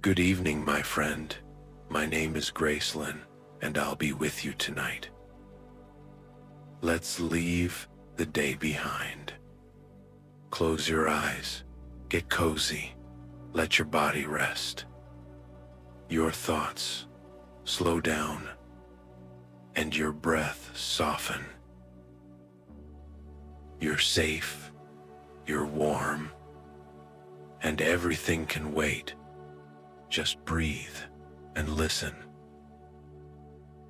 Good evening, my friend. My name is Gracelynn, and I'll be with you tonight. Let's leave the day behind. Close your eyes, get cozy, let your body rest. Your thoughts slow down, and your breath soften. You're safe, you're warm, and everything can wait. Just breathe and listen.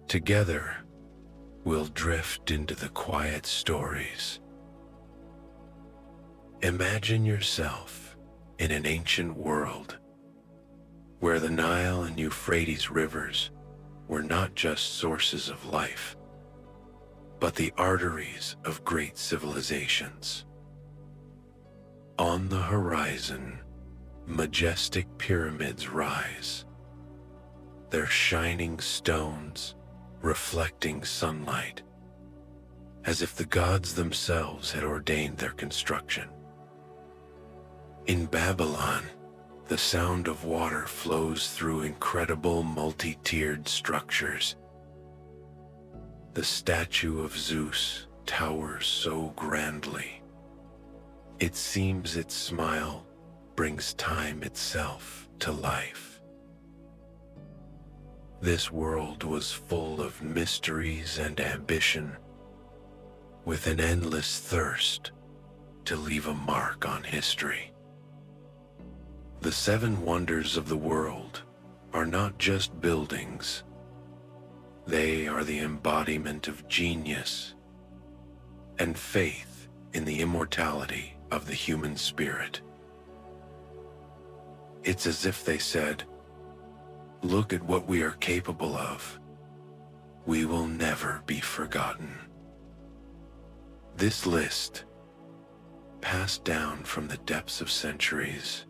Together, we'll drift into the quiet stories. Imagine yourself in an ancient world where the Nile and Euphrates rivers were not just sources of life, but the arteries of great civilizations. On the horizon, majestic pyramids rise, their shining stones reflecting sunlight, as if the gods themselves had ordained their construction. In Babylon, the sound of water flows through incredible multi-tiered structures. The statue of Zeus towers so grandly. It seems its smile brings time itself to life. This world was full of mysteries and ambition, with an endless thirst to leave a mark on history. The seven wonders of the world are not just buildings. They are the embodiment of genius and faith in the immortality of the human spirit. It's as if they said, "Look at what we are capable of. We will never be forgotten." This list, passed down from the depths of centuries,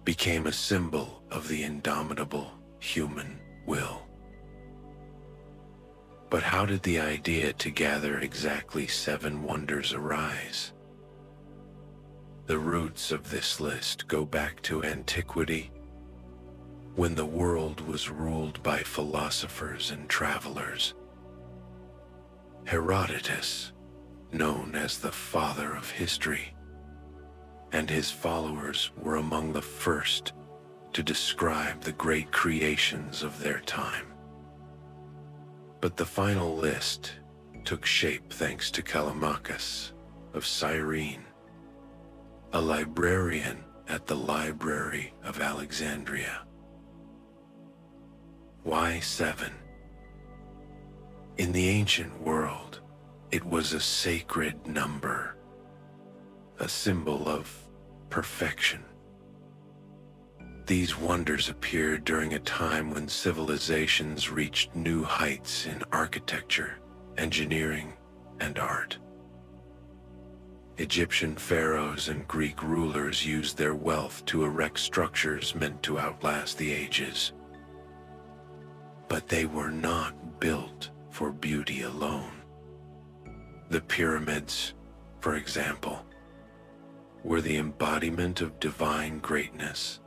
became a symbol of the indomitable human will. But how did the idea to gather exactly 7 wonders arise? The roots of this list go back to antiquity, when the world was ruled by philosophers and travelers. Herodotus, known as the father of history, and his followers were among the first to describe the great creations of their time. But the final list took shape thanks to Callimachus of Cyrene, a librarian at the Library of Alexandria. Why 7? In the ancient world, it was a sacred number, a symbol of perfection. These wonders appeared during a time when civilizations reached new heights in architecture, engineering, and art. Egyptian pharaohs and Greek rulers used their wealth to erect structures meant to outlast the ages. But they were not built for beauty alone. The pyramids, for example, were the embodiment of divine greatness,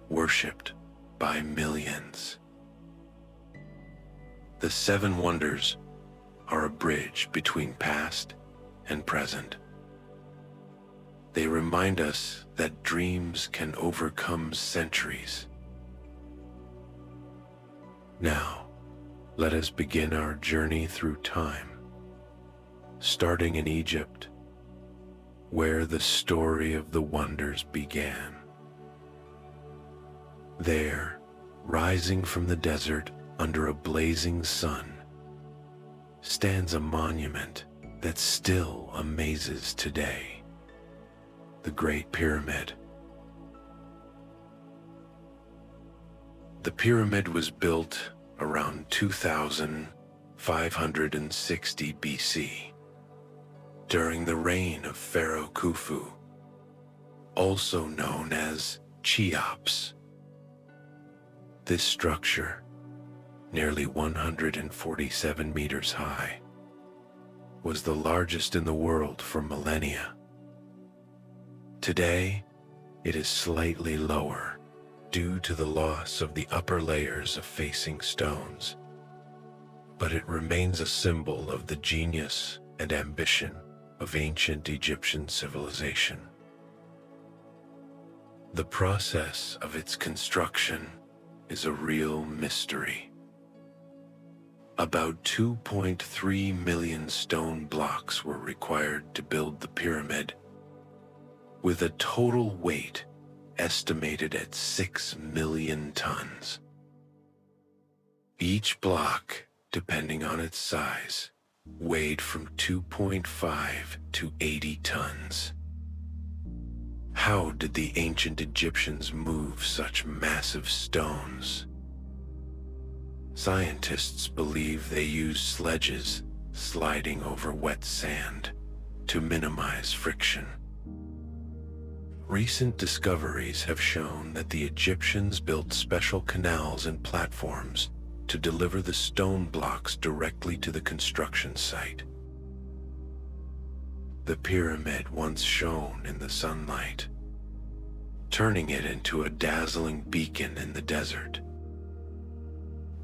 worshipped by millions. The 7 wonders are a bridge between past and present. They remind us that dreams can overcome centuries. Now, let us begin our journey through time, starting in Egypt, where the story of the wonders began. There, rising from the desert under a blazing sun, stands a monument that still amazes today: the Great Pyramid. The pyramid was built around 2560 BC, during the reign of Pharaoh Khufu, also known as Cheops. This structure, nearly 147 meters high, was the largest in the world for millennia. Today, it is slightly lower, due to the loss of the upper layers of facing stones, but it remains a symbol of the genius and ambition of ancient Egyptian civilization. The process of its construction is a real mystery. About 2.3 million stone blocks were required to build the pyramid, with a total weight estimated at 6 million tons. Each block, depending on its size, weighed from 2.5 to 80 tons. How did the ancient Egyptians move such massive stones? Scientists believe they used sledges sliding over wet sand to minimize friction. Recent discoveries have shown that the Egyptians built special canals and platforms to deliver the stone blocks directly to the construction site. The pyramid once shone in the sunlight, turning it into a dazzling beacon in the desert.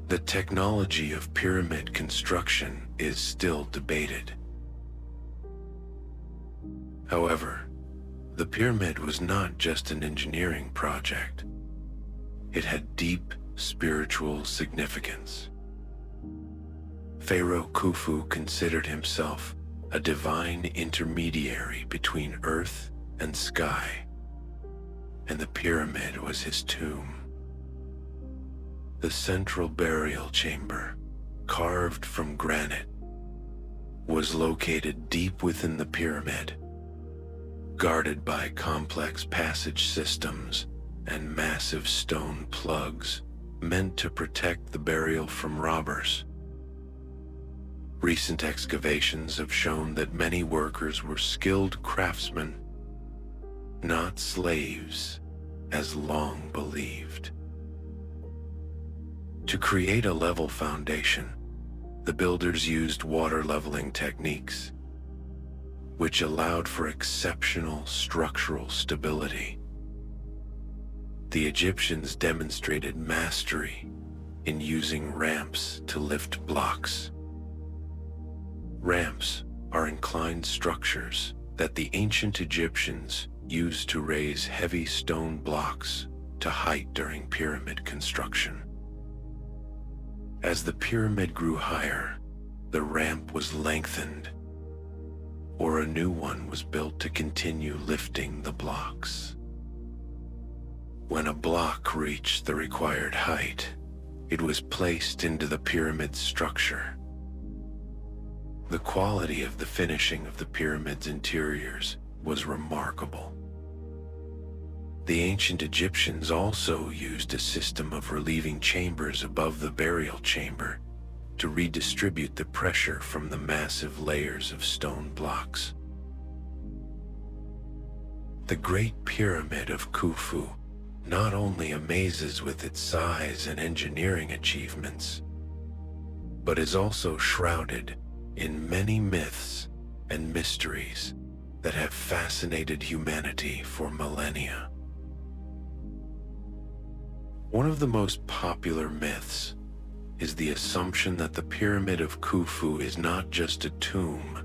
The technology of pyramid construction is still debated. However, the pyramid was not just an engineering project. It had deep spiritual significance. Pharaoh Khufu considered himself a divine intermediary between earth and sky, and the pyramid was his tomb. The central burial chamber, carved from granite, was located deep within the pyramid, guarded by complex passage systems and massive stone plugs meant to protect the burial from robbers. Recent excavations have shown that many workers were skilled craftsmen, not slaves, as long believed. To create a level foundation, the builders used water leveling techniques, which allowed for exceptional structural stability. The Egyptians demonstrated mastery in using ramps to lift blocks. Ramps are inclined structures that the ancient Egyptians used to raise heavy stone blocks to height during pyramid construction. As the pyramid grew higher, the ramp was lengthened, or a new one was built to continue lifting the blocks. When a block reached the required height, it was placed into the pyramid structure. The quality of the finishing of the pyramid's interiors was remarkable. The ancient Egyptians also used a system of relieving chambers above the burial chamber to redistribute the pressure from the massive layers of stone blocks. The Great Pyramid of Khufu not only amazes with its size and engineering achievements, but is also shrouded in many myths and mysteries that have fascinated humanity for millennia. One of the most popular myths is the assumption that the Pyramid of Khufu is not just a tomb,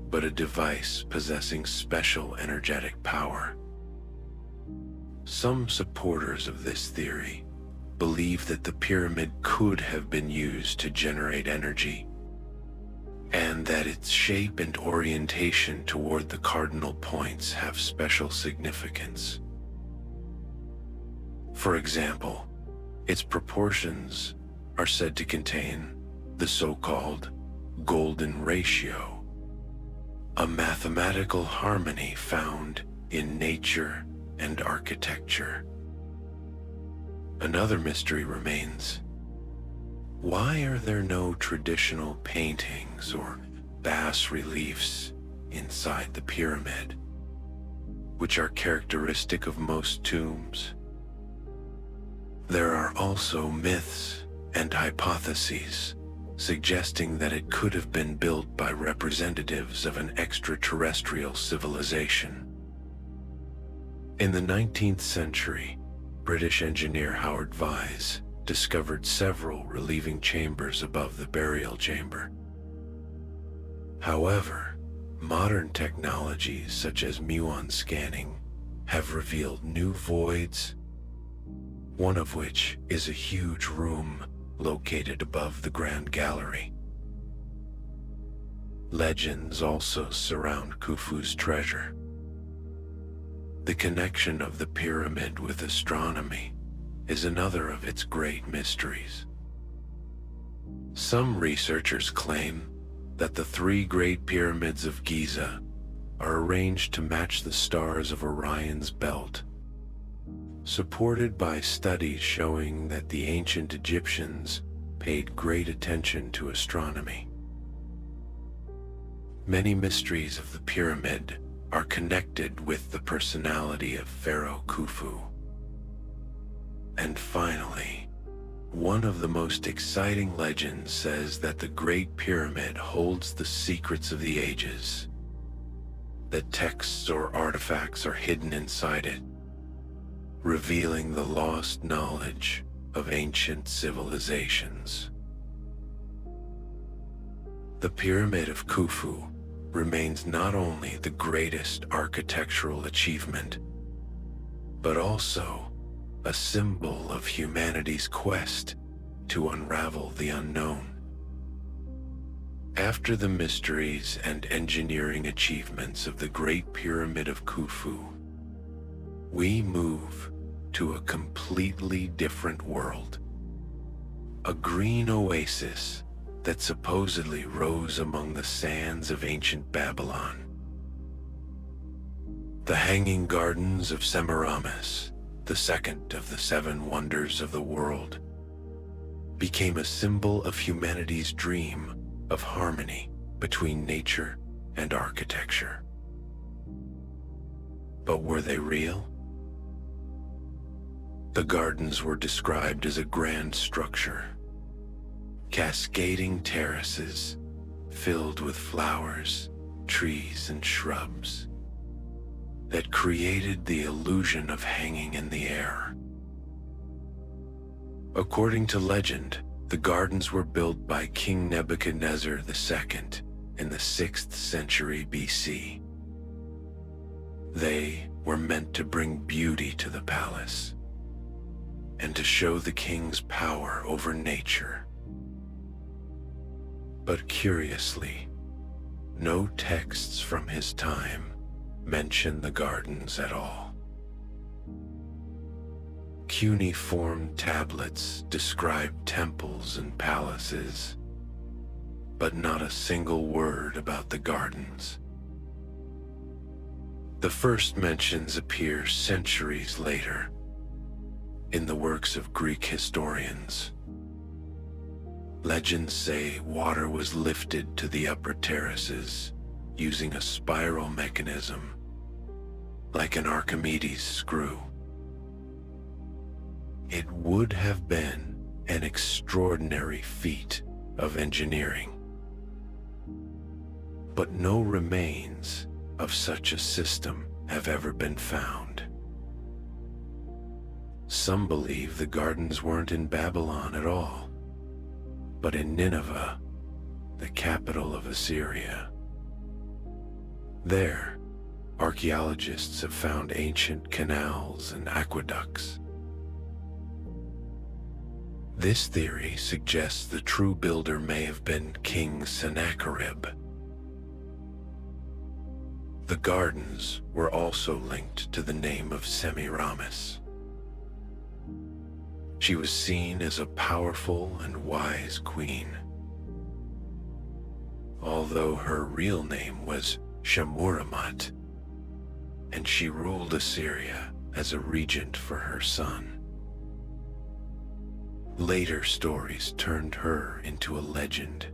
but a device possessing special energetic power. Some supporters of this theory believe that the pyramid could have been used to generate energy, and that its shape and orientation toward the cardinal points have special significance. For example, its proportions are said to contain the so-called golden ratio, a mathematical harmony found in nature and architecture. Another mystery remains. Why are there no traditional paintings or bas-reliefs inside the pyramid, which are characteristic of most tombs? There are also myths and hypotheses suggesting that it could have been built by representatives of an extraterrestrial civilization. In the 19th century, British engineer Howard Vyse discovered several relieving chambers above the burial chamber. However, modern technologies such as muon scanning have revealed new voids, one of which is a huge room located above the Grand Gallery. Legends also surround Khufu's treasure. The connection of the pyramid with astronomy is another of its great mysteries. Some researchers claim that the three Great Pyramids of Giza are arranged to match the stars of Orion's belt, supported by studies showing that the ancient Egyptians paid great attention to astronomy. Many mysteries of the pyramid are connected with the personality of Pharaoh Khufu. And finally, one of the most exciting legends says that the Great Pyramid holds the secrets of the ages, that texts or artifacts are hidden inside it, revealing the lost knowledge of ancient civilizations. The Pyramid of Khufu remains not only the greatest architectural achievement, but also a symbol of humanity's quest to unravel the unknown. After the mysteries and engineering achievements of the Great Pyramid of Khufu, we move to a completely different world. A green oasis that supposedly rose among the sands of ancient Babylon. The Hanging Gardens of Semiramis, the second of the seven wonders of the world, became a symbol of humanity's dream of harmony between nature and architecture. But were they real? The gardens were described as a grand structure, cascading terraces filled with flowers, trees, and shrubs that created the illusion of hanging in the air. According to legend, the gardens were built by King Nebuchadnezzar II in the 6th century BC. They were meant to bring beauty to the palace and to show the king's power over nature. But curiously, no texts from his time mention the gardens at all. Cuneiform tablets describe temples and palaces, but not a single word about the gardens. The first mentions appear centuries later in the works of Greek historians. Legends say water was lifted to the upper terraces using a spiral mechanism, like an Archimedes screw. It would have been an extraordinary feat of engineering, but no remains of such a system have ever been found. Some believe the gardens weren't in Babylon at all, but in Nineveh, the capital of Assyria. There, archaeologists have found ancient canals and aqueducts. This theory suggests the true builder may have been King Sennacherib. The gardens were also linked to the name of Semiramis. She was seen as a powerful and wise queen, although her real name was Shamuramat, and she ruled Assyria as a regent for her son. Later stories turned her into a legend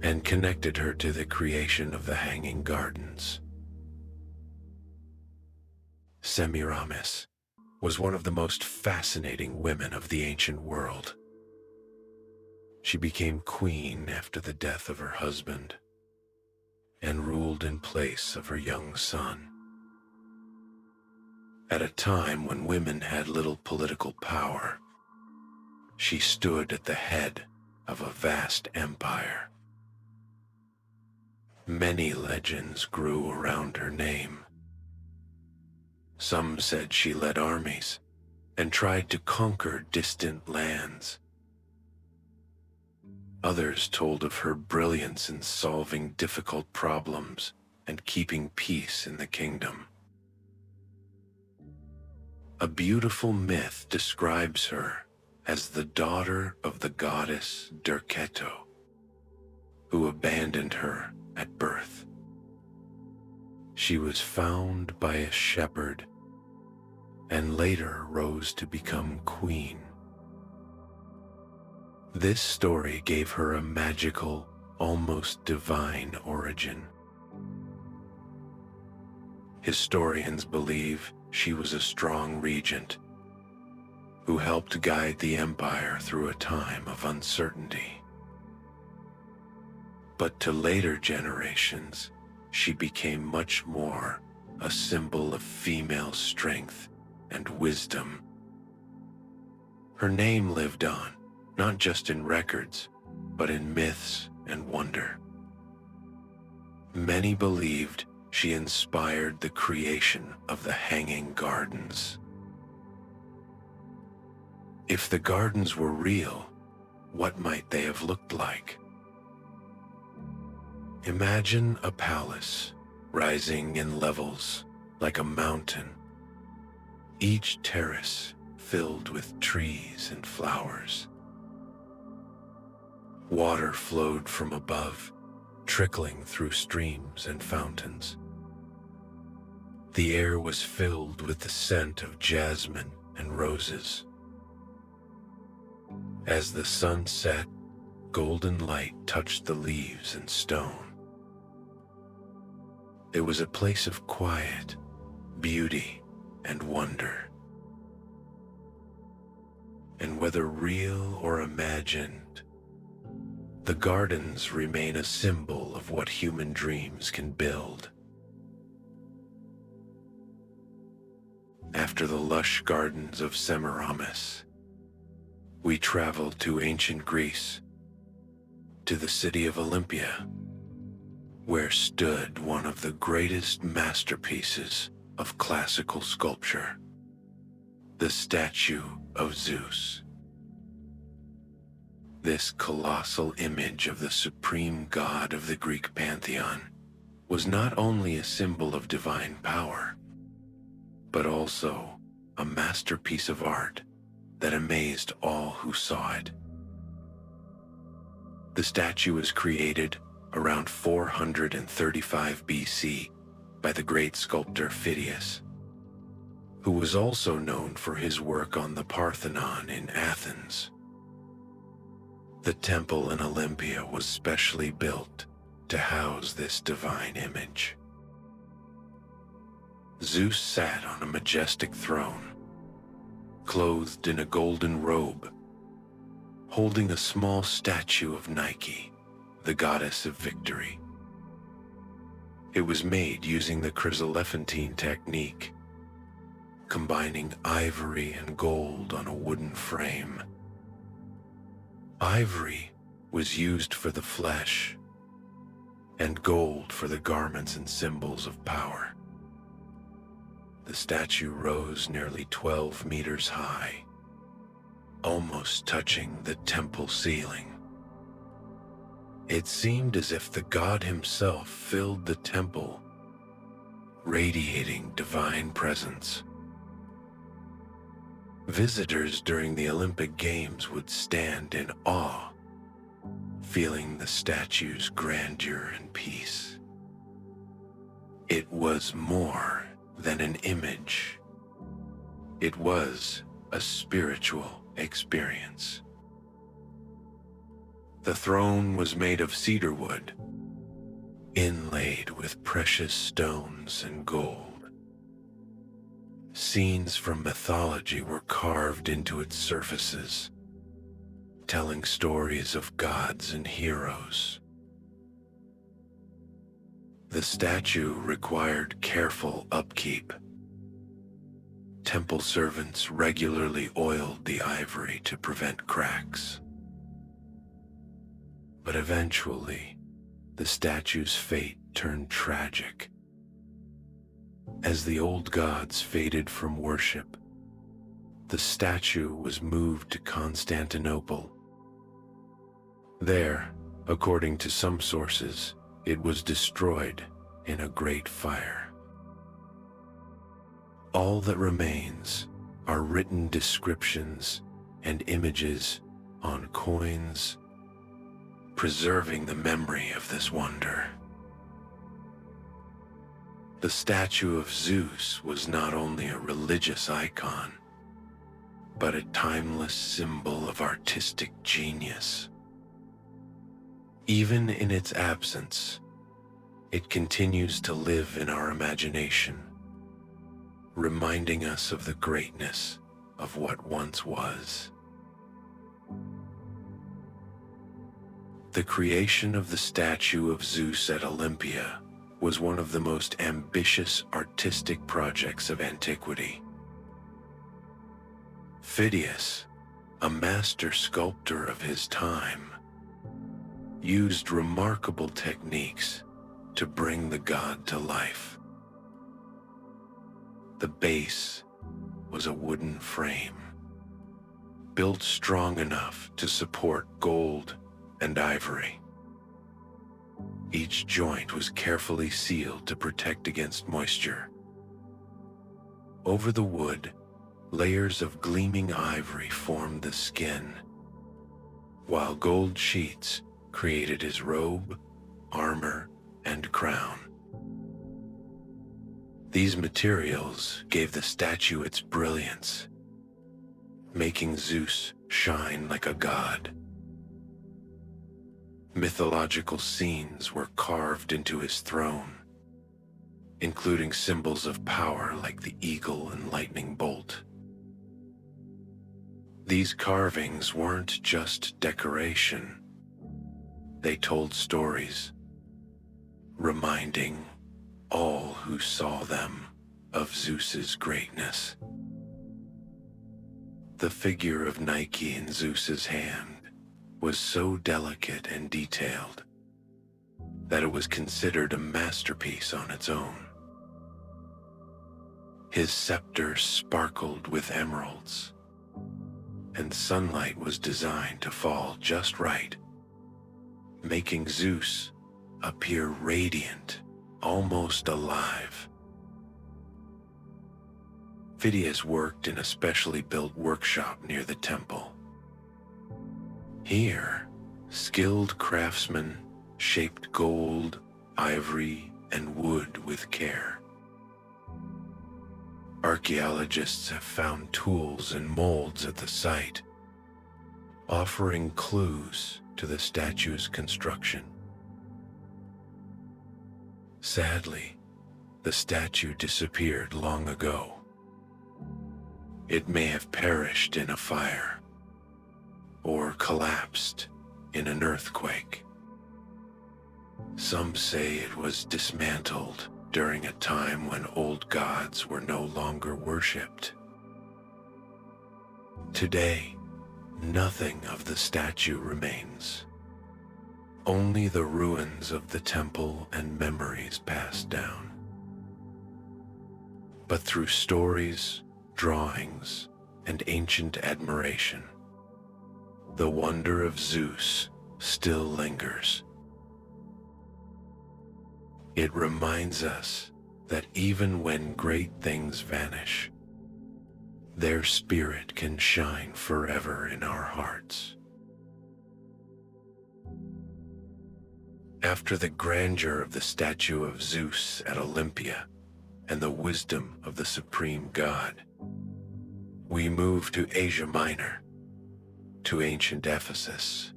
and connected her to the creation of the Hanging Gardens. Semiramis was one of the most fascinating women of the ancient world. She became queen after the death of her husband and ruled in place of her young son. At a time when women had little political power, she stood at the head of a vast empire. Many legends grew around her name. Some said she led armies and tried to conquer distant lands. Others told of her brilliance in solving difficult problems and keeping peace in the kingdom. A beautiful myth describes her as the daughter of the goddess Derketo, who abandoned her at birth. She was found by a shepherd and later rose to become queen. This story gave her a magical, almost divine origin. Historians believe she was a strong regent who helped guide the empire through a time of uncertainty. But to later generations, she became much more a symbol of female strength and wisdom. Her name lived on, not just in records, but in myths and wonder. Many believed she inspired the creation of the Hanging Gardens. If the gardens were real, what might they have looked like? Imagine a palace rising in levels like a mountain, each terrace filled with trees and flowers. Water flowed from above, trickling through streams and fountains. The air was filled with the scent of jasmine and roses. As the sun set, golden light touched the leaves and stone. It was a place of quiet, beauty, and wonder. And whether real or imagined, the gardens remain a symbol of what human dreams can build. After the lush gardens of Semiramis, we traveled to ancient Greece, to the city of Olympia, where stood one of the greatest masterpieces of classical sculpture, the Statue of Zeus. This colossal image of the supreme god of the Greek pantheon was not only a symbol of divine power, but also a masterpiece of art that amazed all who saw it. The statue was created around 435 BC by the great sculptor Phidias, who was also known for his work on the Parthenon in Athens. The temple in Olympia was specially built to house this divine image. Zeus sat on a majestic throne, clothed in a golden robe, holding a small statue of Nike, the goddess of victory. It was made using the chryselephantine technique, combining ivory and gold on a wooden frame. Ivory was used for the flesh, and gold for the garments and symbols of power. The statue rose nearly 12 meters high, almost touching the temple ceiling. It seemed as if the god himself filled the temple, radiating divine presence. Visitors during the Olympic Games would stand in awe, feeling the statue's grandeur and peace. It was more than an image. It was a spiritual experience. The throne was made of cedar wood, inlaid with precious stones and gold. Scenes from mythology were carved into its surfaces, telling stories of gods and heroes. The statue required careful upkeep. Temple servants regularly oiled the ivory to prevent cracks. But eventually, the statue's fate turned tragic. As the old gods faded from worship, the statue was moved to Constantinople. There, according to some sources, it was destroyed in a great fire. All that remains are written descriptions and images on coins, preserving the memory of this wonder. The statue of Zeus was not only a religious icon, but a timeless symbol of artistic genius. Even in its absence, it continues to live in our imagination, reminding us of the greatness of what once was. The creation of the statue of Zeus at Olympia was one of the most ambitious artistic projects of antiquity. Phidias, a master sculptor of his time, used remarkable techniques to bring the god to life. The base was a wooden frame, built strong enough to support gold and ivory. Each joint was carefully sealed to protect against moisture. Over the wood, layers of gleaming ivory formed the skin, while gold sheets created his robe, armor, and crown. These materials gave the statue its brilliance, making Zeus shine like a god. Mythological scenes were carved into his throne, including symbols of power like the eagle and lightning bolt. These carvings weren't just decoration. They told stories, reminding all who saw them of Zeus's greatness. The figure of Nike in Zeus's hand was so delicate and detailed that it was considered a masterpiece on its own. His scepter sparkled with emeralds, and sunlight was designed to fall just right, making Zeus appear radiant, almost alive. Phidias worked in a specially built workshop near the temple. Here, skilled craftsmen shaped gold, ivory, and wood with care. Archaeologists have found tools and molds at the site, offering clues to the statue's construction. Sadly, the statue disappeared long ago. It may have perished in a fire or collapsed in an earthquake. Some say it was dismantled during a time when old gods were no longer worshipped. Today, nothing of the statue remains. Only the ruins of the temple and memories passed down. But through stories, drawings, and ancient admiration, the wonder of Zeus still lingers. It reminds us that even when great things vanish, their spirit can shine forever in our hearts. After the grandeur of the statue of Zeus at Olympia and the wisdom of the supreme god, we move to Asia Minor, to ancient Ephesus,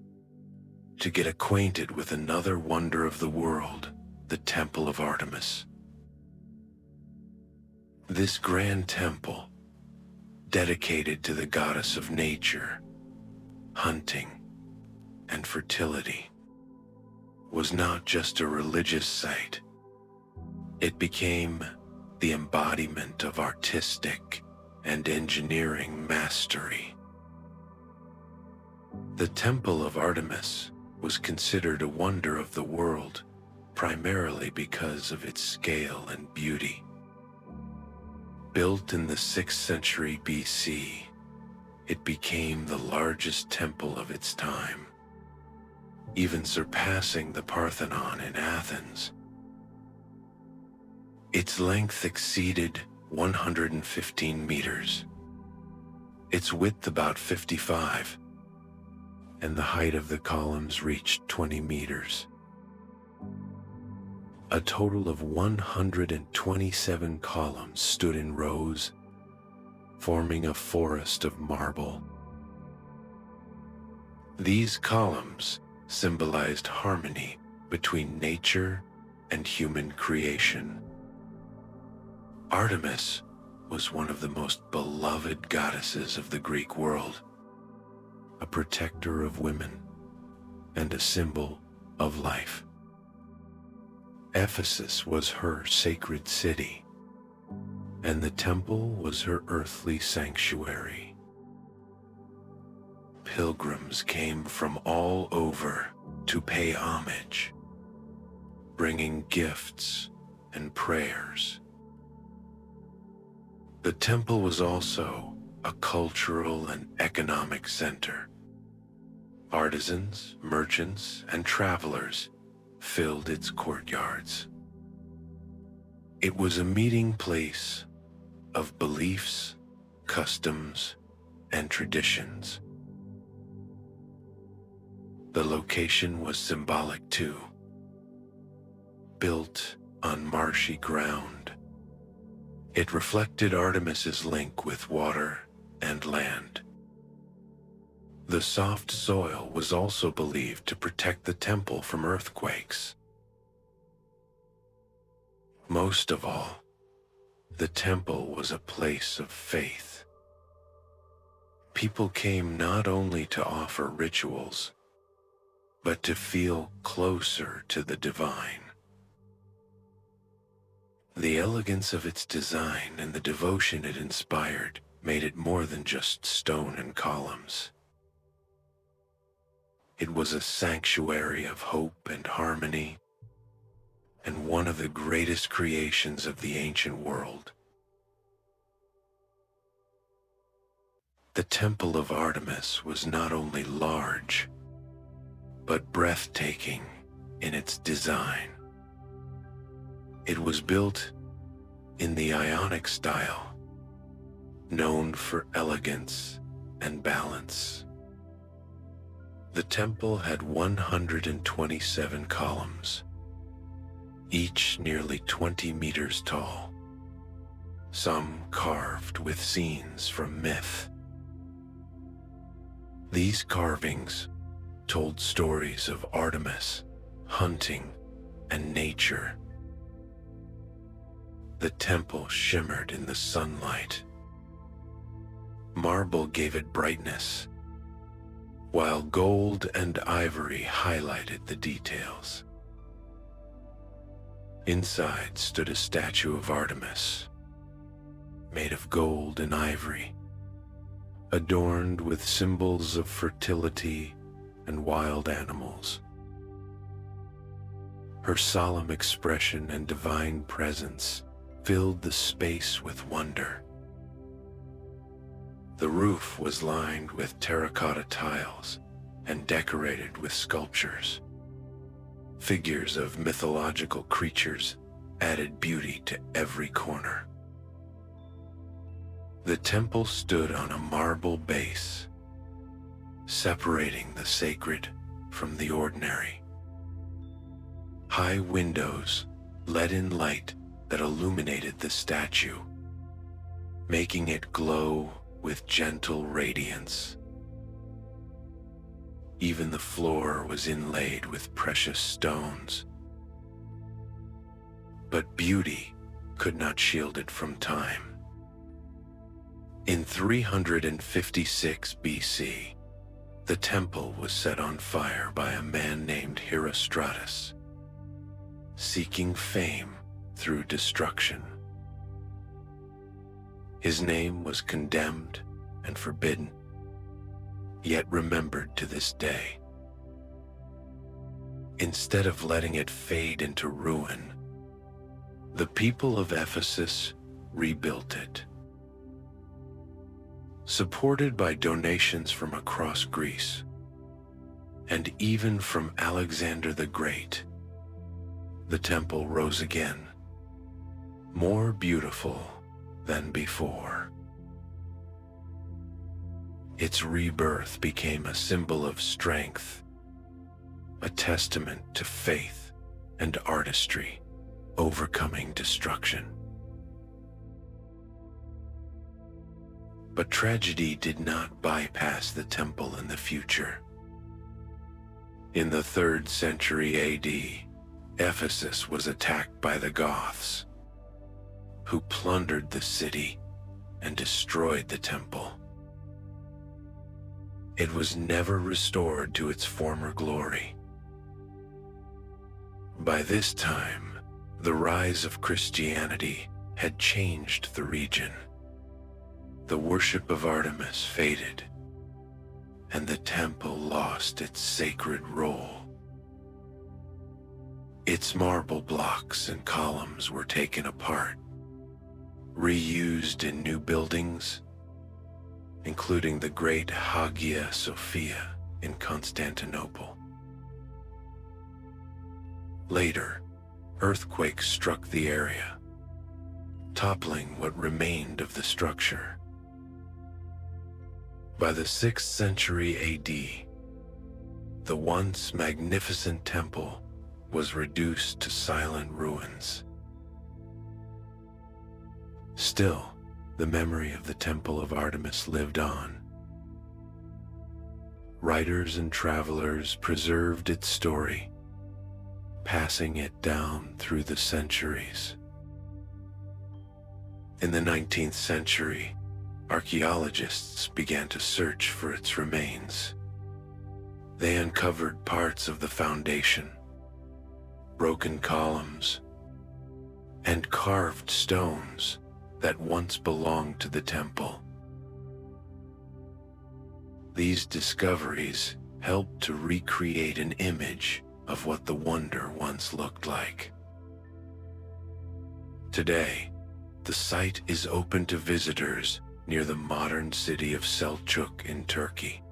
to get acquainted with another wonder of the world, the Temple of Artemis. This grand temple, dedicated to the goddess of nature, hunting, and fertility, was not just a religious site. It became the embodiment of artistic and engineering mastery. The Temple of Artemis was considered a wonder of the world, primarily because of its scale and beauty. Built in the 6th century BC, it became the largest temple of its time, even surpassing the Parthenon in Athens. Its length exceeded 115 meters, its width about 55, and the height of the columns reached 20 meters. A total of 127 columns stood in rows, forming a forest of marble. These columns symbolized harmony between nature and human creation. Artemis was one of the most beloved goddesses of the Greek world, a protector of women and a symbol of life. Ephesus was her sacred city, and the temple was her earthly sanctuary. Pilgrims came from all over to pay homage, bringing gifts and prayers. The temple was also a cultural and economic center. Artisans, merchants, and travelers filled its courtyards. It was a meeting place of beliefs, customs, and traditions. The location was symbolic too. Built on marshy ground, it reflected Artemis's link with water and land. The soft soil was also believed to protect the temple from earthquakes. Most of all, the temple was a place of faith. People came not only to offer rituals, but to feel closer to the divine. The elegance of its design and the devotion it inspired made it more than just stone and columns. It was a sanctuary of hope and harmony, and one of the greatest creations of the ancient world. The Temple of Artemis was not only large, but breathtaking in its design. It was built in the Ionic style, known for elegance and balance. The temple had 127 columns, each nearly 20 meters tall, some carved with scenes from myth. These carvings told stories of Artemis, hunting, and nature. The temple shimmered in the sunlight. Marble gave it brightness, while gold and ivory highlighted the details. Inside stood a statue of Artemis, made of gold and ivory, adorned with symbols of fertility and wild animals. Her solemn expression and divine presence filled the space with wonder. The roof was lined with terracotta tiles and decorated with sculptures. Figures of mythological creatures added beauty to every corner. The temple stood on a marble base, separating the sacred from the ordinary. High windows let in light that illuminated the statue, making it glow with gentle radiance. Even the floor was inlaid with precious stones. But beauty could not shield it from time. In 356 BC, the temple was set on fire by a man named Herostratus, seeking fame through destruction. His name was condemned and forbidden, yet remembered to this day. Instead of letting it fade into ruin, the people of Ephesus rebuilt it. Supported by donations from across Greece, and even from Alexander the Great, the temple rose again, more beautiful than before. Its rebirth became a symbol of strength, a testament to faith and artistry overcoming destruction. But tragedy did not bypass the temple in the future. In the 3rd century AD, Ephesus was attacked by the Goths, who plundered the city and destroyed the temple. It was never restored to its former glory. By this time, the rise of Christianity had changed the region. The worship of Artemis faded, and the temple lost its sacred role. Its marble blocks and columns were taken apart, reused in new buildings, including the Great Hagia Sophia in Constantinople. Later, earthquakes struck the area, toppling what remained of the structure. By the 6th century AD, the once magnificent temple was reduced to silent ruins. Still, the memory of the Temple of Artemis lived on. Writers and travelers preserved its story, passing it down through the centuries. In the 19th century, archaeologists began to search for its remains. They uncovered parts of the foundation, broken columns, and carved stones that once belonged to the temple. These discoveries helped to recreate an image of what the wonder once looked like. Today, the site is open to visitors near the modern city of Selçuk in Turkey.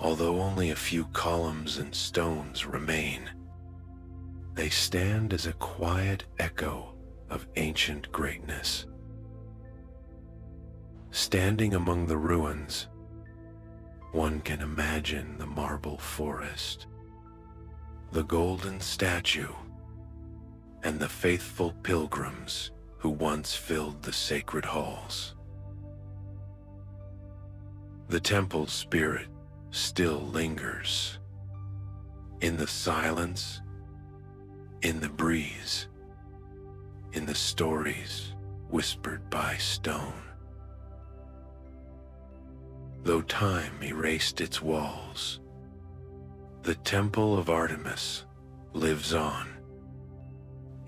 Although only a few columns and stones remain, they stand as a quiet echo of ancient greatness. Standing among the ruins, one can imagine the marble forest, the golden statue, and the faithful pilgrims who once filled the sacred halls. The temple's spirit still lingers, in the silence, in the breeze, in the stories whispered by stone. Though time erased its walls, the Temple of Artemis lives on,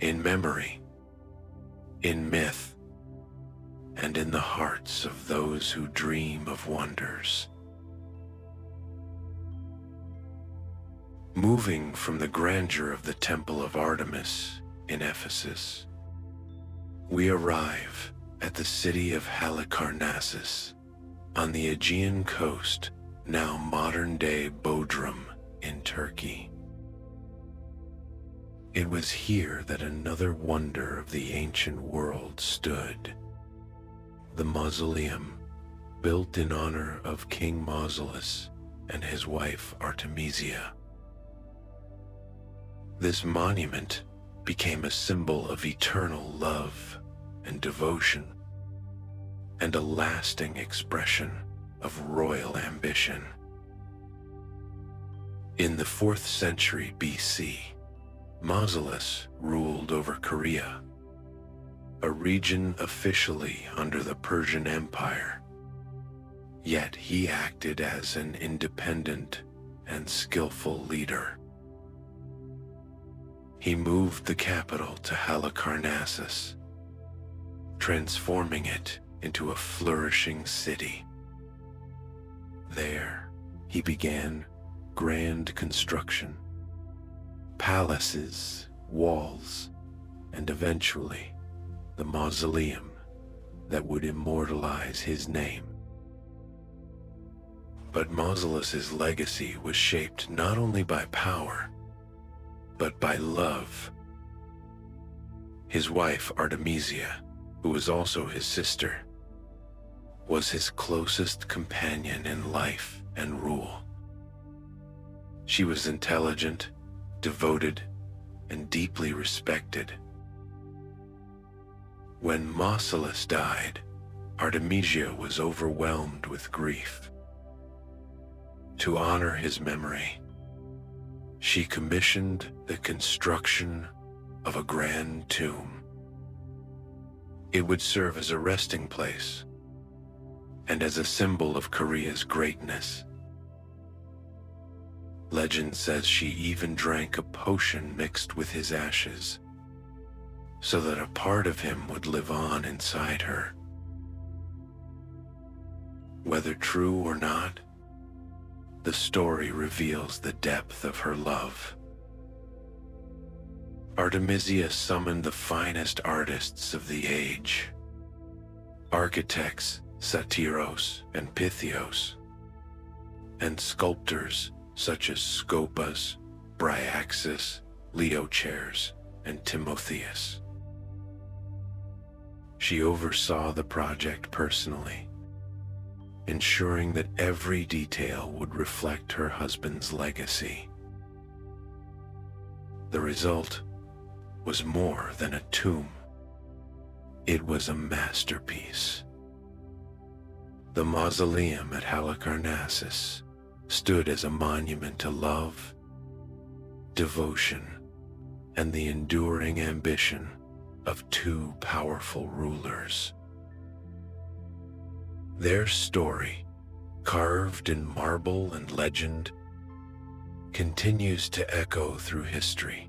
in memory, in myth, and in the hearts of those who dream of wonders. Moving from the grandeur of the Temple of Artemis in Ephesus, we arrive at the city of Halicarnassus on the Aegean coast, now modern-day Bodrum in Turkey. It was here that another wonder of the ancient world stood, the Mausoleum, built in honor of King Mausolus and his wife Artemisia. This monument became a symbol of eternal love and devotion, and a lasting expression of royal ambition. In the 4th century BC, Mausolus ruled over Korea, a region officially under the Persian Empire. Yet he acted as an independent and skillful leader. He moved the capital to Halicarnassus, transforming it into a flourishing city. There, he began grand construction, palaces, walls, and eventually the mausoleum that would immortalize his name. But Mausoleus's legacy was shaped not only by power, but by love. His wife Artemisia, who was also his sister, was his closest companion in life and rule. She was intelligent, devoted, and deeply respected. When Mausolus died, Artemisia was overwhelmed with grief. To honor his memory, she commissioned the construction of a grand tomb. It would serve as a resting place and as a symbol of Korea's greatness. Legend says she even drank a potion mixed with his ashes, so that a part of him would live on inside her. Whether true or not, the story reveals the depth of her love. Artemisia summoned the finest artists of the age, architects Satyros and Pythios, and sculptors such as Scopas, Bryaxis, Leochares, and Timotheus. She oversaw the project personally, ensuring that every detail would reflect her husband's legacy. The result was more than a tomb. It was a masterpiece. The mausoleum at Halicarnassus stood as a monument to love, devotion, and the enduring ambition of two powerful rulers. Their story, carved in marble and legend, continues to echo through history.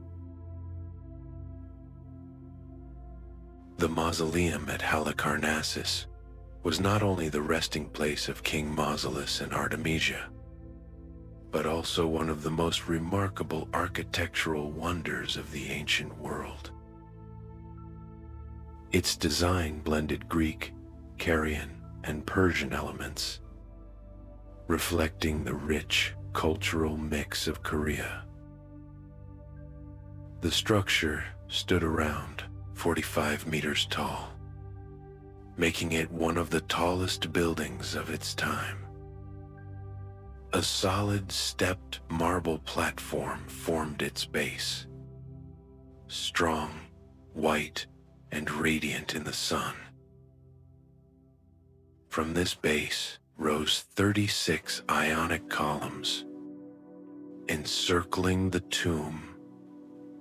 The mausoleum at Halicarnassus was not only the resting place of King Mausolus and Artemisia, but also one of the most remarkable architectural wonders of the ancient world. Its design blended Greek, Carian, and Persian elements, reflecting the rich cultural mix of Korea. The structure stood around 45 meters tall, making it one of the tallest buildings of its time. A solid stepped marble platform formed its base, strong, white, and radiant in the sun. From this base rose 36 ionic columns, encircling the tomb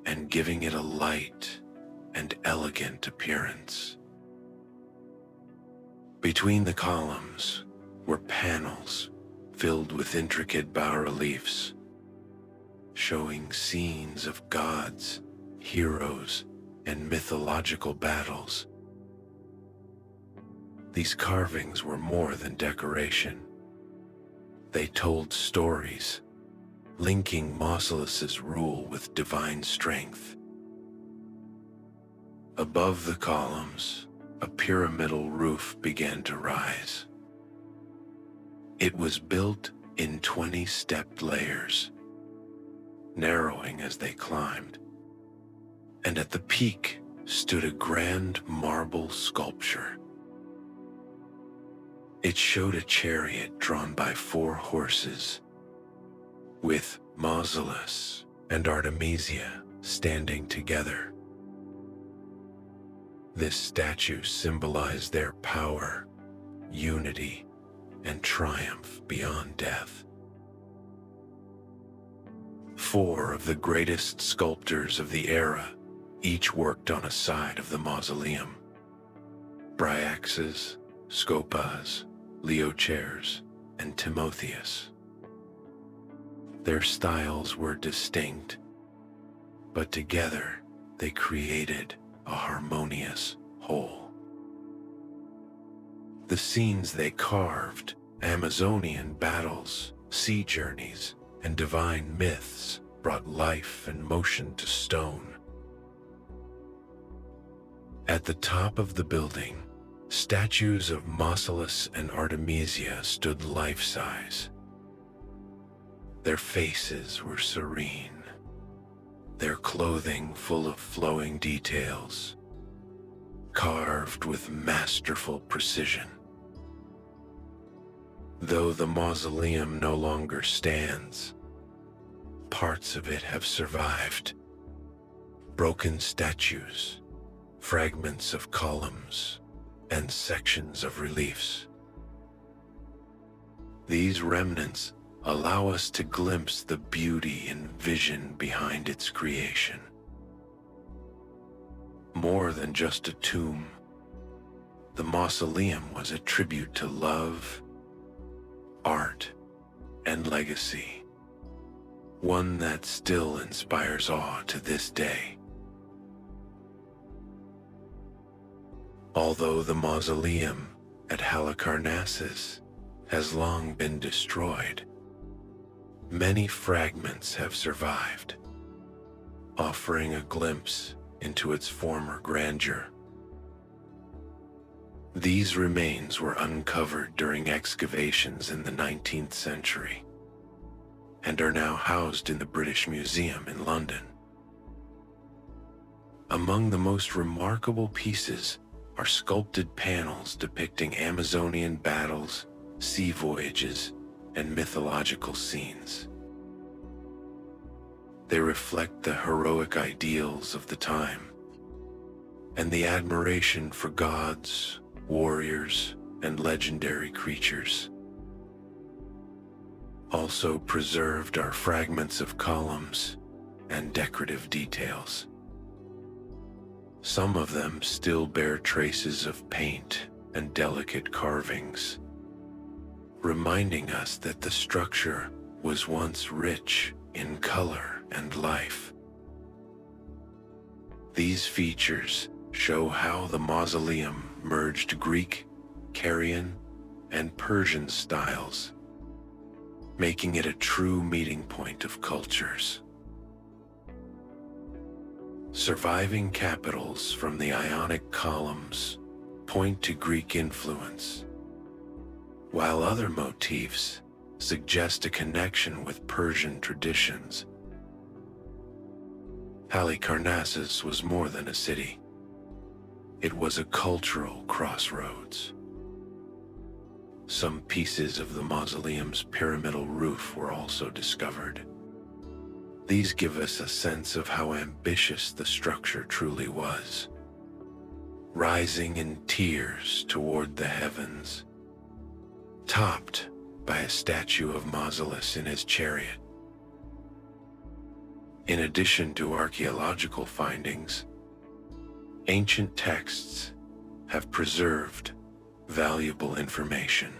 and giving it a light and elegant appearance. Between the columns were panels filled with intricate bas-reliefs, showing scenes of gods, heroes, and mythological battles. These carvings were more than decoration. They told stories, linking Mausolus's rule with divine strength. Above the columns, a pyramidal roof began to rise. It was built in 20 stepped layers, narrowing as they climbed, and at the peak stood a grand marble sculpture. It showed a chariot drawn by 4 horses, with Mausolus and Artemisia standing together. This statue symbolized their power, unity, and triumph beyond death. 4 of the greatest sculptors of the era each worked on a side of the mausoleum: Bryaxis, Scopas, Leochares, and Timotheus. Their styles were distinct, but together they created a harmonious whole. The scenes they carved, Amazonian battles, sea journeys, and divine myths, brought life and motion to stone. At the top of the building, statues of Mausoleum and Artemisia stood life-size. Their faces were serene, their clothing full of flowing details, carved with masterful precision. Though the mausoleum no longer stands, parts of it have survived. Broken statues, fragments of columns, and sections of reliefs. These remnants allow us to glimpse the beauty and vision behind its creation. More than just a tomb, the mausoleum was a tribute to love, art, and legacy, one that still inspires awe to this day. Although the mausoleum at Halicarnassus has long been destroyed, many fragments have survived, offering a glimpse into its former grandeur. These remains were uncovered during excavations in the 19th century and are now housed in the British Museum in London. Among the most remarkable pieces are sculpted panels depicting Amazonian battles, sea voyages, and mythological scenes. They reflect the heroic ideals of the time and the admiration for gods, warriors, and legendary creatures. Also preserved are fragments of columns and decorative details. Some of them still bear traces of paint and delicate carvings, reminding us that the structure was once rich in color and life. These features show how the mausoleum merged Greek, Carian, and Persian styles, making it a true meeting point of cultures. Surviving capitals from the Ionic columns point to Greek influence, while other motifs suggest a connection with Persian traditions. Halicarnassus was more than a city. It was a cultural crossroads. Some pieces of the mausoleum's pyramidal roof were also discovered. These give us a sense of how ambitious the structure truly was, rising in tiers toward the heavens, topped by a statue of Mausolus in his chariot. In addition to archaeological findings, ancient texts have preserved valuable information.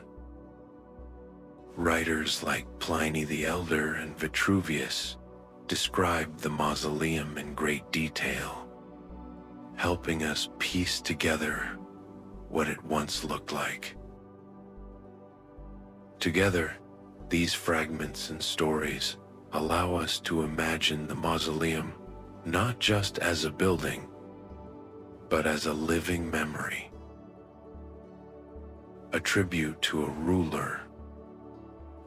Writers like Pliny the Elder and Vitruvius described the mausoleum in great detail, helping us piece together what it once looked like. Together, these fragments and stories allow us to imagine the mausoleum not just as a building, but as a living memory, a tribute to a ruler,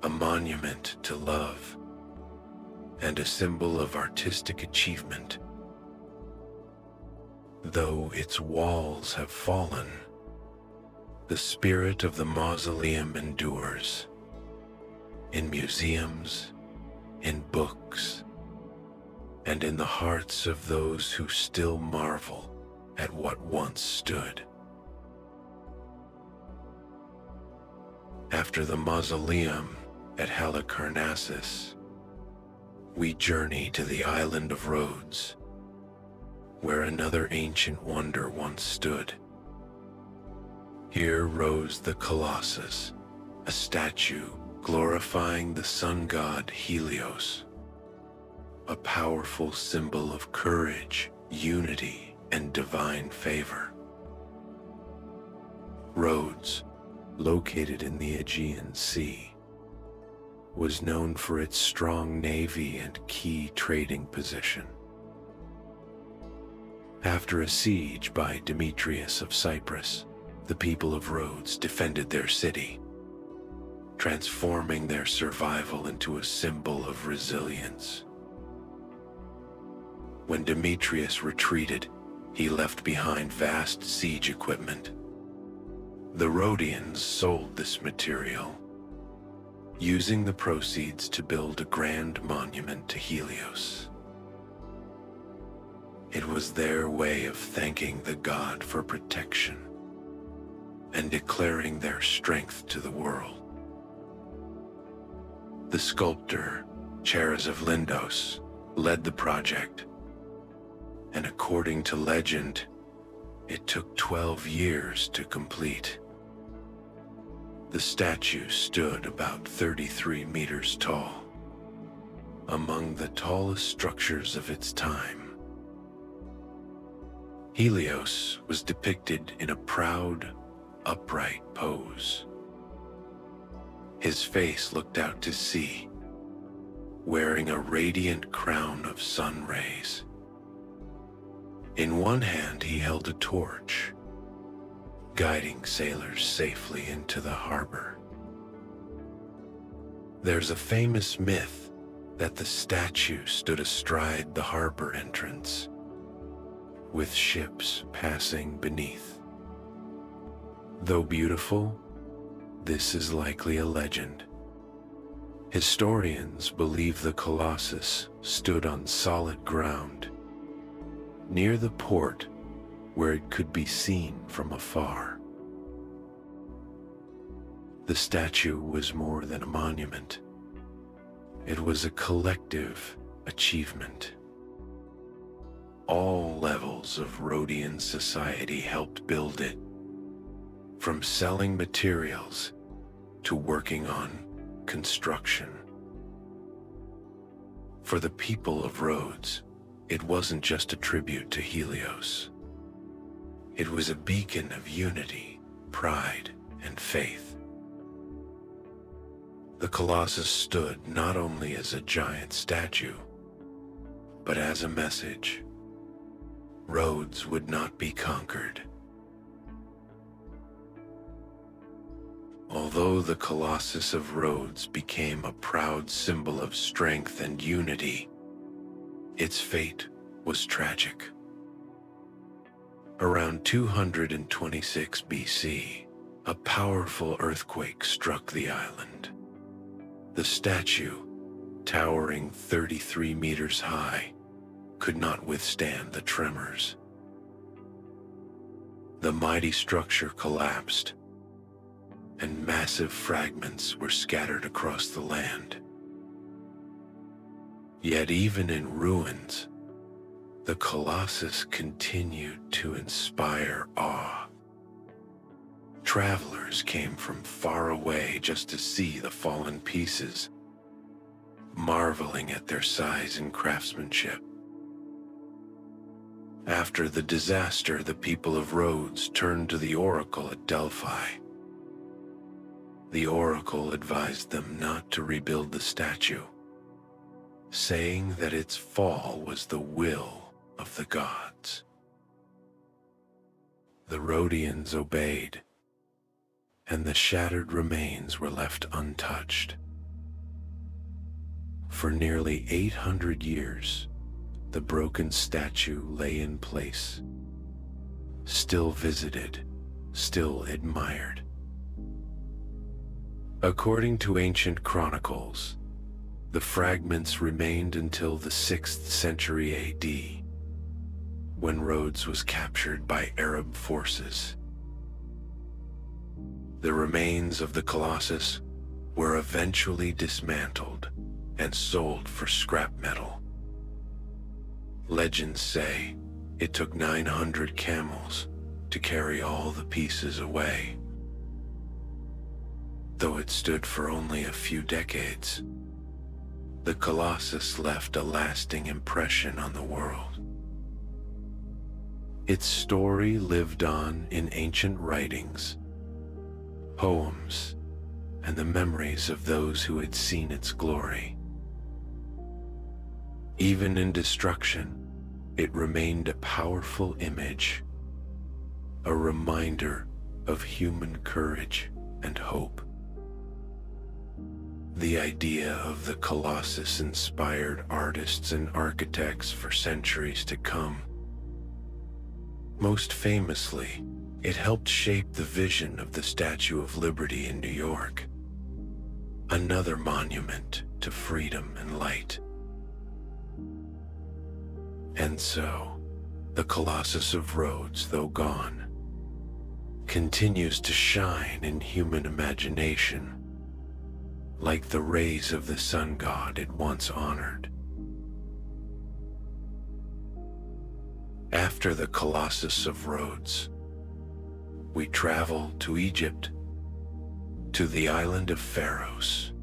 a monument to love, and a symbol of artistic achievement. Though its walls have fallen, the spirit of the mausoleum endures, in museums, in books, and in the hearts of those who still marvel at what once stood. After the mausoleum at Halicarnassus, we journey to the island of Rhodes, where another ancient wonder once stood. Here rose the Colossus, a statue glorifying the sun god Helios, a powerful symbol of courage, unity, and divine favor. Rhodes, located in the Aegean Sea, was known for its strong navy and key trading position. After a siege by Demetrius of Cyprus, the people of Rhodes defended their city, transforming their survival into a symbol of resilience. When Demetrius retreated, he left behind vast siege equipment. The Rhodians sold this material, using the proceeds to build a grand monument to Helios. It was their way of thanking the god for protection and declaring their strength to the world. The sculptor, Chares of Lindos, led the project, and according to legend, it took 12 years to complete. The statue stood about 33 meters tall, among the tallest structures of its time. Helios was depicted in a proud, upright pose. His face looked out to sea, wearing a radiant crown of sun rays. In one hand, he held a torch, guiding sailors safely into the harbor. There's a famous myth that the statue stood astride the harbor entrance, with ships passing beneath. Though beautiful, this is likely a legend. Historians believe the Colossus stood on solid ground, near the port where it could be seen from afar. The statue was more than a monument. It was a collective achievement. All levels of Rhodian society helped build it, from selling materials to working on construction. For the people of Rhodes, it wasn't just a tribute to Helios. It was a beacon of unity, pride, and faith. The Colossus stood not only as a giant statue, but as a message. Rhodes would not be conquered. Although the Colossus of Rhodes became a proud symbol of strength and unity, its fate was tragic. Around 226 BC, a powerful earthquake struck the island. The statue, towering 33 meters high, could not withstand the tremors. The mighty structure collapsed, and massive fragments were scattered across the land. Yet even in ruins, the Colossus continued to inspire awe. Travelers came from far away just to see the fallen pieces, marveling at their size and craftsmanship. After the disaster, the people of Rhodes turned to the oracle at Delphi. The oracle advised them not to rebuild the statue, saying that its fall was the will of the gods. The Rhodians obeyed, and the shattered remains were left untouched. For nearly 800 years, the broken statue lay in place, still visited, still admired. According to ancient chronicles, the fragments remained until the 6th century AD, when Rhodes was captured by Arab forces. The remains of the Colossus were eventually dismantled and sold for scrap metal. Legends say it took 900 camels to carry all the pieces away. Though it stood for only a few decades, the Colossus left a lasting impression on the world. Its story lived on in ancient writings, poems, and the memories of those who had seen its glory. Even in destruction, it remained a powerful image, a reminder of human courage and hope. The idea of the Colossus inspired artists and architects for centuries to come. Most famously, it helped shape the vision of the Statue of Liberty in New York, another monument to freedom and light. And so, the Colossus of Rhodes, though gone, continues to shine in human imagination, like the rays of the sun god it once honored. After the Colossus of Rhodes, we travel to Egypt, to the island of Pharos,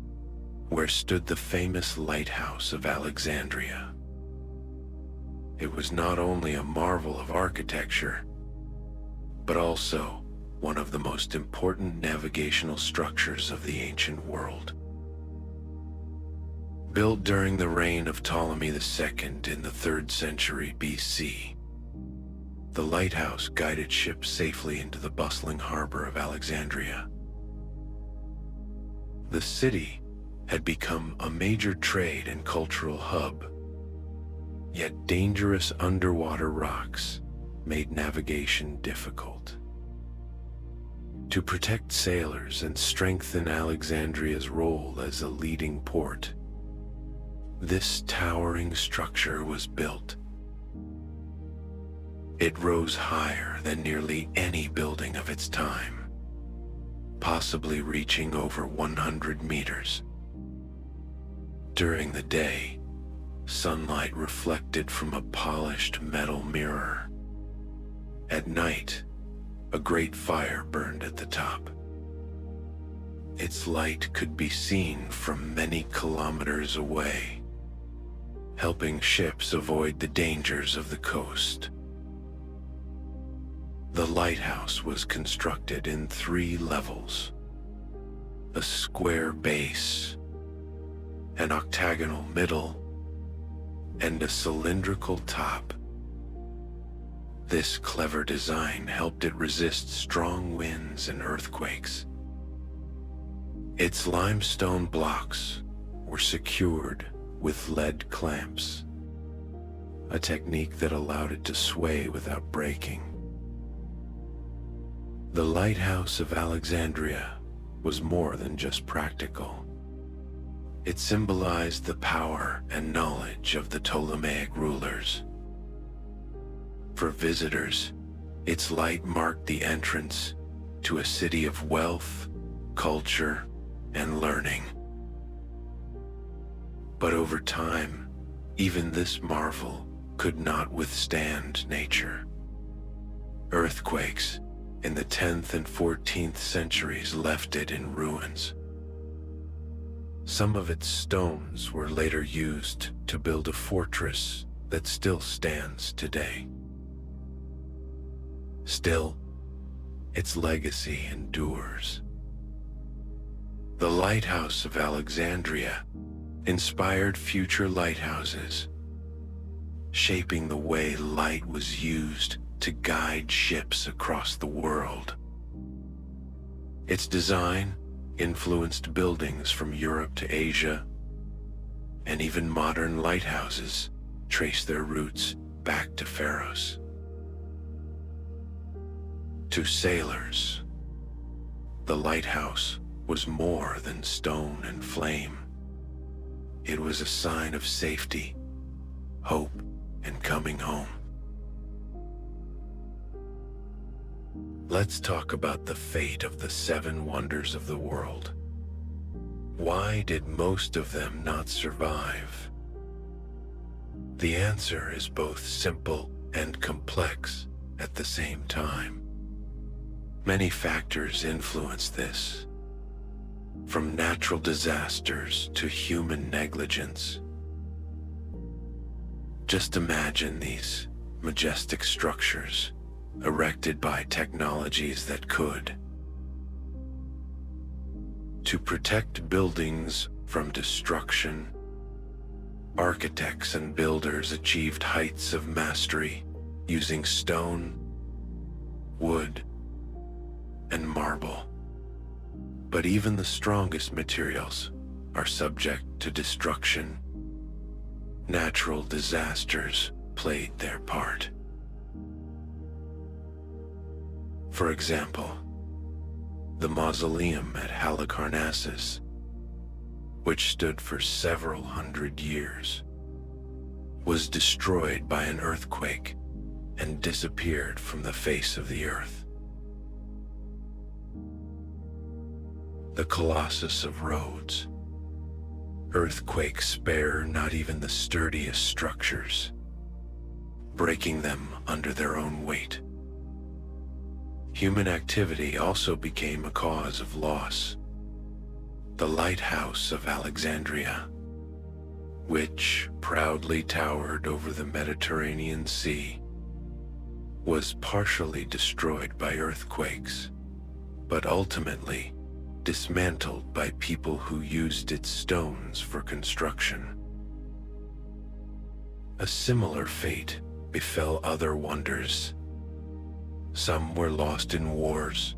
where stood the famous Lighthouse of Alexandria. It was not only a marvel of architecture, but also one of the most important navigational structures of the ancient world. Built during the reign of Ptolemy II in the 3rd century BC, the lighthouse guided ships safely into the bustling harbor of Alexandria. The city had become a major trade and cultural hub, yet dangerous underwater rocks made navigation difficult. To protect sailors and strengthen Alexandria's role as a leading port, this towering structure was built. It rose higher than nearly any building of its time, possibly reaching over 100 meters. During the day, sunlight reflected from a polished metal mirror. At night, a great fire burned at the top. Its light could be seen from many kilometers away, helping ships avoid the dangers of the coast. The lighthouse was constructed in 3 levels: a square base, an octagonal middle, and a cylindrical top. This clever design helped it resist strong winds and earthquakes. Its limestone blocks were secured with lead clamps, a technique that allowed it to sway without breaking. The Lighthouse of Alexandria was more than just practical. It symbolized the power and knowledge of the Ptolemaic rulers. For visitors, its light marked the entrance to a city of wealth, culture, and learning. But over time, even this marvel could not withstand nature. Earthquakes in the 10th and 14th centuries left it in ruins. Some of its stones were later used to build a fortress that still stands today. Still, its legacy endures. The Lighthouse of Alexandria inspired future lighthouses, shaping the way light was used to guide ships across the world. Its design influenced buildings from Europe to Asia, and even modern lighthouses trace their roots back to Pharos. To sailors, the lighthouse was more than stone and flame. It was a sign of safety, hope, and coming home. Let's talk about the fate of the 7 wonders of the world. Why did most of them not survive? The answer is both simple and complex at the same time. Many factors influence this, from natural disasters to human negligence. Just imagine these majestic structures erected by technologies that could, To protect buildings from destruction, architects and builders achieved heights of mastery using stone, wood, and marble. But even the strongest materials are subject to destruction. Natural disasters played their part. For example, the Mausoleum at Halicarnassus, which stood for several hundred years, was destroyed by an earthquake and disappeared from the face of the earth. The Colossus of Rhodes. Earthquakes spare not even the sturdiest structures, breaking them under their own weight. Human activity also became a cause of loss. The Lighthouse of Alexandria, which proudly towered over the Mediterranean Sea, was partially destroyed by earthquakes, but ultimately dismantled by people who used its stones for construction. A similar fate befell other wonders. Some were lost in wars.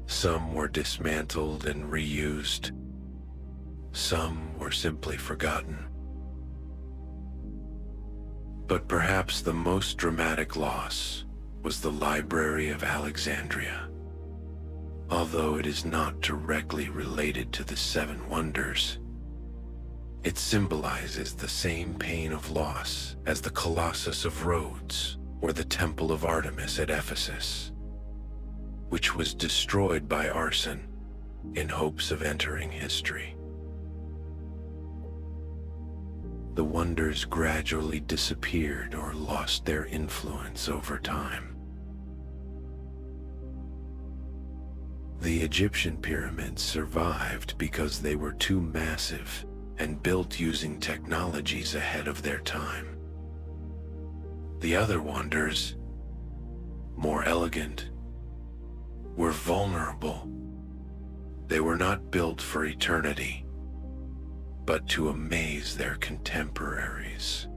Some were dismantled and reused. Some were simply forgotten. But perhaps the most dramatic loss was the Library of Alexandria. Although it is not directly related to the Seven Wonders, it symbolizes the same pain of loss as the Colossus of Rhodes or the Temple of Artemis at Ephesus, which was destroyed by arson in hopes of entering history. The wonders gradually disappeared or lost their influence over time. The Egyptian pyramids survived because they were too massive and built using technologies ahead of their time. The other wonders, more elegant, were vulnerable. They were not built for eternity, but to amaze their contemporaries.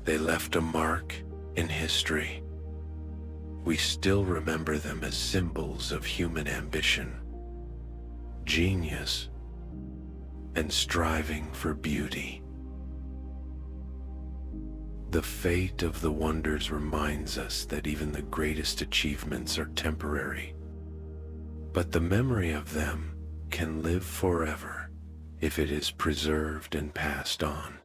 They left a mark in history. We still remember them as symbols of human ambition, genius, and striving for beauty. The fate of the wonders reminds us that even the greatest achievements are temporary, but the memory of them can live forever if it is preserved and passed on.